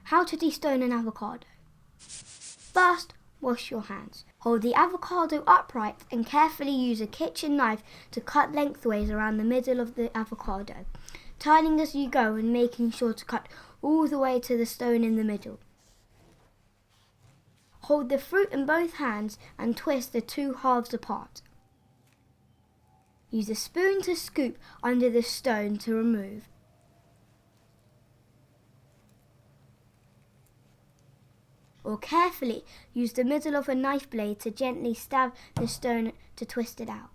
How to destone an avocado. First, wash your hands. Hold the avocado upright and carefully use a kitchen knife to cut lengthways around the middle of the avocado, turning as you go and making sure to cut all the way to the stone in the middle. Hold the fruit in both hands and twist the two halves apart. Use a spoon to scoop under the stone to remove. Or carefully use the middle of a knife blade to gently stab the stone to twist it out.